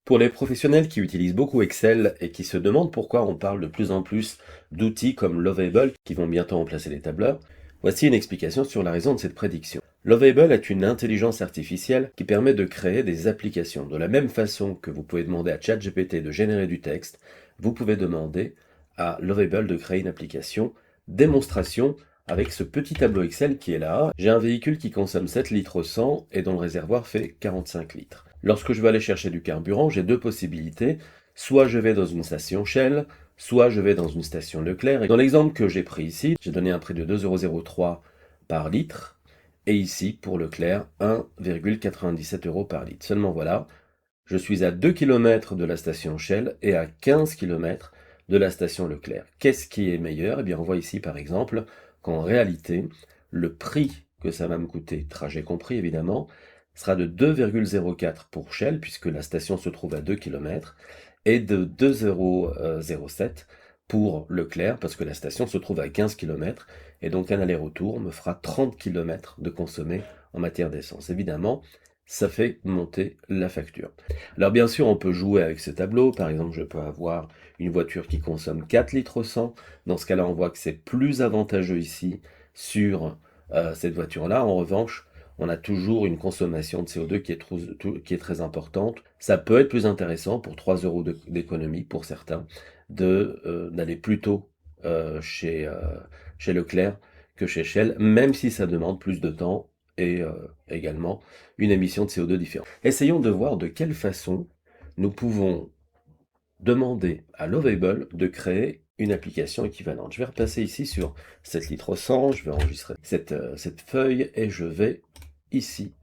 Pour les professionnels qui utilisent beaucoup Excel et qui se demandent pourquoi on parle de plus en plus d'outils comme Lovable qui vont bientôt remplacer les tableurs, voici une explication sur la raison de cette prédiction. Lovable est une intelligence artificielle qui permet de créer des applications. De la même façon que vous pouvez demander à ChatGPT de générer du texte, vous pouvez demander à Lovable de créer une application démonstration avec ce petit tableau Excel qui est là. J'ai un véhicule qui consomme 7 litres au 100 et dont le réservoir fait 45 litres. Lorsque je vais aller chercher du carburant, j'ai deux possibilités. Soit je vais dans une station Shell, soit je vais dans une station Leclerc. Et dans l'exemple que j'ai pris ici, j'ai donné un prix de 2,03 € par litre. Et ici, pour Leclerc, 1,97 € par litre. Seulement voilà, je suis à 2 km de la station Shell et à 15 km de la station Leclerc. Qu'est-ce qui est meilleur? Eh bien, on voit ici, par exemple, qu'en réalité, le prix que ça va me coûter, trajet compris évidemment, sera de 2,04 pour Shell, puisque la station se trouve à 2 km, et de 2,07 € pour Leclerc, parce que la station se trouve à 15 km, et donc un aller-retour me fera 30 km de consommé en matière d'essence. Évidemment, ça fait monter la facture. Alors bien sûr, on peut jouer avec ce tableau. Par exemple, je peux avoir une voiture qui consomme 4 litres au 100. Dans ce cas-là, on voit que c'est plus avantageux ici sur cette voiture-là. En revanche, on a toujours une consommation de CO2 qui est très importante. Ça peut être plus intéressant pour 3 € d'économie pour certains d'aller plutôt chez Leclerc que chez Shell, même si ça demande plus de temps et également une émission de CO2 différente. Essayons de voir de quelle façon nous pouvons demander à Lovable de créer une application équivalente. Je vais repasser ici sur 7 litres au 100, je vais enregistrer cette feuille et je vais ici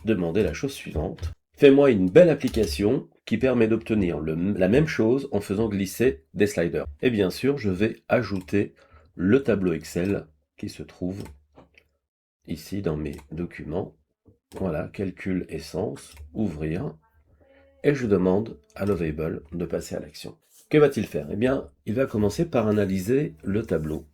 demander la chose suivante. Fais-moi une belle application qui permet d'obtenir la même chose en faisant glisser des sliders. Et bien sûr, je vais ajouter le tableau Excel qui se trouve ici dans mes documents. Voilà, calcul essence, ouvrir, et je demande à Lovable de passer à l'action. Que va-t-il faire? Eh bien, il va commencer par analyser le tableau.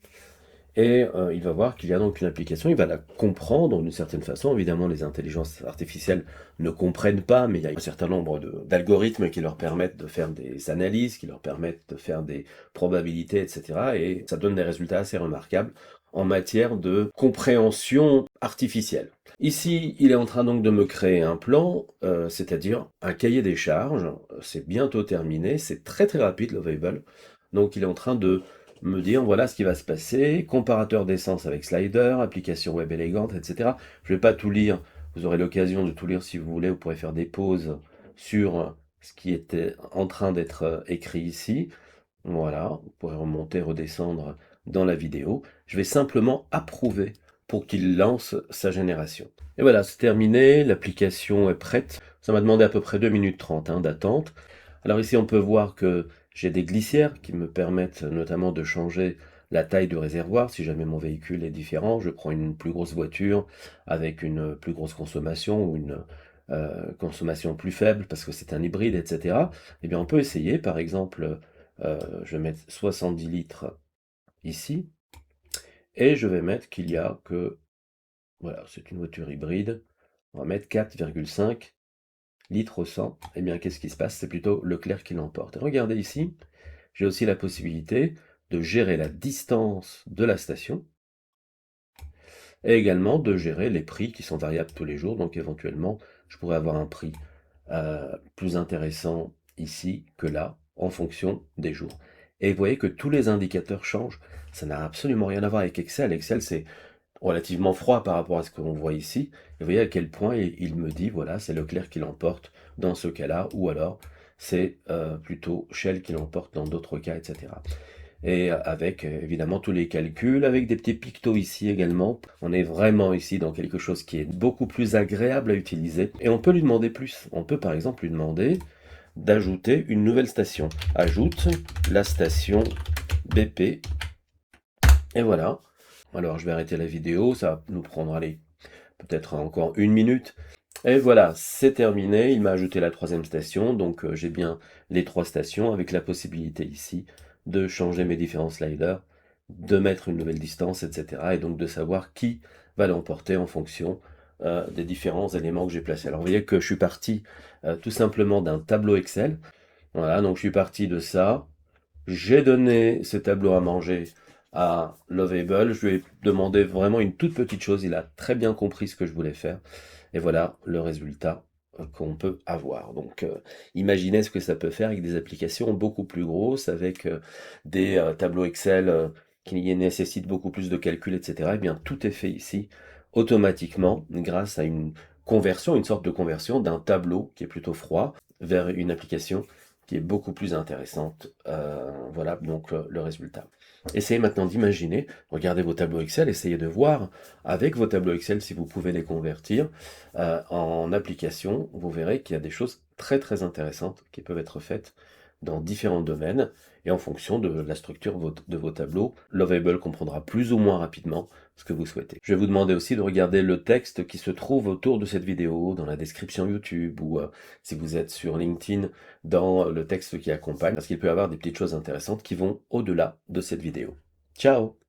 Et il va voir qu'il y a donc une application, il va la comprendre d'une certaine façon. Évidemment, les intelligences artificielles ne comprennent pas, mais il y a un certain nombre d'algorithmes qui leur permettent de faire des analyses, qui leur permettent de faire des probabilités, etc. Et ça donne des résultats assez remarquables en matière de compréhension artificielle. Ici, il est en train donc de me créer un plan, c'est-à-dire un cahier des charges. C'est bientôt terminé, c'est très très rapide, Lovable. Donc il est en train de me dire voilà ce qui va se passer, comparateur d'essence avec slider, application web élégante, etc. Je ne vais pas tout lire, vous aurez l'occasion de tout lire si vous voulez, vous pourrez faire des pauses sur ce qui était en train d'être écrit ici. Voilà, vous pourrez remonter, redescendre dans la vidéo. Je vais simplement approuver pour qu'il lance sa génération. Et voilà, c'est terminé, l'application est prête. Ça m'a demandé à peu près 2 minutes 30 d'attente. Alors ici, on peut voir que j'ai des glissières qui me permettent notamment de changer la taille du réservoir. Si jamais mon véhicule est différent, je prends une plus grosse voiture avec une plus grosse consommation ou une consommation plus faible parce que c'est un hybride, etc. Eh bien, on peut essayer, par exemple, je vais mettre 70 litres ici, et je vais mettre qu'il y a que, voilà, c'est une voiture hybride, on va mettre 4,5 litres au 100. Eh bien, qu'est-ce qui se passe? C'est plutôt Leclerc qui l'emporte. Et regardez ici, j'ai aussi la possibilité de gérer la distance de la station, et également de gérer les prix qui sont variables tous les jours, donc éventuellement, je pourrais avoir un prix plus intéressant ici que là, en fonction des jours. Et vous voyez que tous les indicateurs changent. Ça n'a absolument rien à voir avec Excel. Excel, c'est relativement froid par rapport à ce qu'on voit ici. Et vous voyez à quel point il me dit, voilà, c'est Leclerc qui l'emporte dans ce cas-là, ou alors c'est plutôt Shell qui l'emporte dans d'autres cas, etc. Et avec évidemment tous les calculs, avec des petits pictos ici également. On est vraiment ici dans quelque chose qui est beaucoup plus agréable à utiliser. Et on peut lui demander plus. On peut par exemple lui demander d'ajouter une nouvelle station. Ajoute la station BP. Et voilà. Alors je vais arrêter la vidéo, ça va nous prendre, allez, peut-être encore 1 minute. Et voilà, c'est terminé. Il m'a ajouté la troisième station, donc j'ai bien les 3 stations avec la possibilité ici de changer mes différents sliders, de mettre une nouvelle distance, etc. Et donc de savoir qui va l'emporter en fonction des différents éléments que j'ai placés. Alors vous voyez que je suis parti tout simplement d'un tableau Excel. Voilà, donc je suis parti de ça. J'ai donné ce tableau à manger à Lovable. Je lui ai demandé vraiment une toute petite chose. Il a très bien compris ce que je voulais faire. Et voilà le résultat qu'on peut avoir. Donc, imaginez ce que ça peut faire avec des applications beaucoup plus grosses, avec des tableaux Excel qui nécessitent beaucoup plus de calculs, etc. Eh bien, tout est fait ici automatiquement grâce à une conversion, une sorte de conversion d'un tableau qui est plutôt froid vers une application qui est beaucoup plus intéressante. Voilà donc le résultat. Essayez maintenant d'imaginer, regardez vos tableaux Excel, essayez de voir avec vos tableaux Excel si vous pouvez les convertir en application. Vous verrez qu'il y a des choses très très intéressantes qui peuvent être faites dans différents domaines et en fonction de la structure de vos tableaux, Lovable comprendra plus ou moins rapidement ce que vous souhaitez. Je vais vous demander aussi de regarder le texte qui se trouve autour de cette vidéo, dans la description YouTube ou si vous êtes sur LinkedIn, dans le texte qui accompagne, parce qu'il peut y avoir des petites choses intéressantes qui vont au-delà de cette vidéo. Ciao!